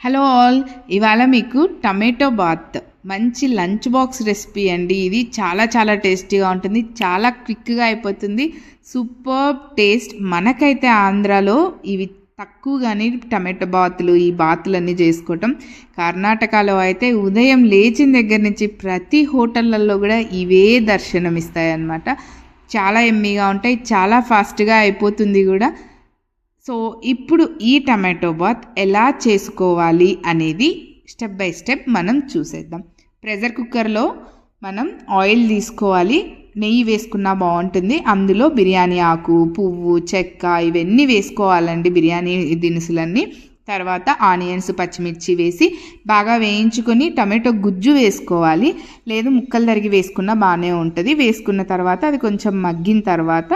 Hello all, ఇవాళ మీకు tomato bath మంచి లంచ్ బాక్స్ రెసిపీ అండి. ఇది చాలా చాలా టేస్టీగా ఉంటుంది, చాలా క్విక్గా అయిపోతుంది. Super taste. మనకైతే ఆంధ్రాలో ఇవి తక్కువగానే టమాటో బాతులు, ఈ బాతులన్నీ చేసుకోవటం. కర్ణాటకలో అయితే ఉదయం లేచిన దగ్గర నుంచి ప్రతి హోటళ్ళల్లో కూడా ఇవే దర్శనం ఇస్తాయి అన్నమాట. చాలా ఎమ్మీగా ఉంటాయి, చాలా ఫాస్ట్గా అయిపోతుంది కూడా. సో ఇప్పుడు ఈ టమాటో బాత్ ఎలా చేసుకోవాలి అనేది స్టెప్ బై స్టెప్ మనం చూసేద్దాం. ప్రెషర్ కుక్కర్లో మనం ఆయిల్ తీసుకోవాలి, నెయ్యి వేసుకున్నా బాగుంటుంది. అందులో బిర్యానీ ఆకు, పువ్వు, చెక్క ఇవన్నీ వేసుకోవాలండి, బిర్యానీ దినుసులన్నీ. తర్వాత ఆనియన్స్, పచ్చిమిర్చి వేసి బాగా వేయించుకొని టమాటో గుజ్జు వేసుకోవాలి, లేదు ముక్కలు తరిగి వేసుకున్నా బాగానే ఉంటుంది. వేసుకున్న తర్వాత అది కొంచెం మగ్గిన తర్వాత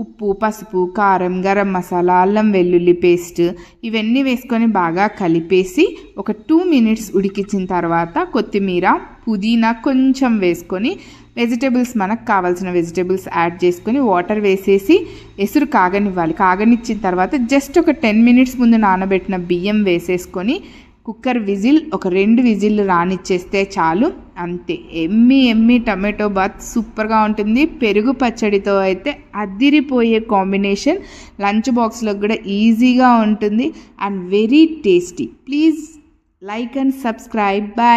ఉప్పు, పసుపు, కారం, గరం మసాలా, అల్లం వెల్లుల్లి పేస్ట్ ఇవన్నీ వేసుకొని బాగా కలిపేసి ఒక 2 minutes ఉడికించిన తర్వాత కొత్తిమీర, పుదీనా కొంచెం వేసుకొని వెజిటేబుల్స్, మనకు కావాల్సిన వెజిటేబుల్స్ యాడ్ చేసుకొని వాటర్ వేసేసి ఎసురు కాగనివ్వాలి. కాగనిచ్చిన తర్వాత జస్ట్ ఒక 10 minutes ముందు నానబెట్టిన బియ్యం వేసేసుకొని కుక్కర్ విజిల్ ఒక 2 విజిల్లు రానిచ్చేస్తే చాలు. అంతే, ఎమ్మి టమాటో బాత్ సూపర్గా ఉంటుంది. పెరుగు పచ్చడితో అయితే అదిరిపోయే కాంబినేషన్. లంచ్ బాక్స్లో కూడా ఈజీగా ఉంటుంది and very tasty. Please like and subscribe. Bye.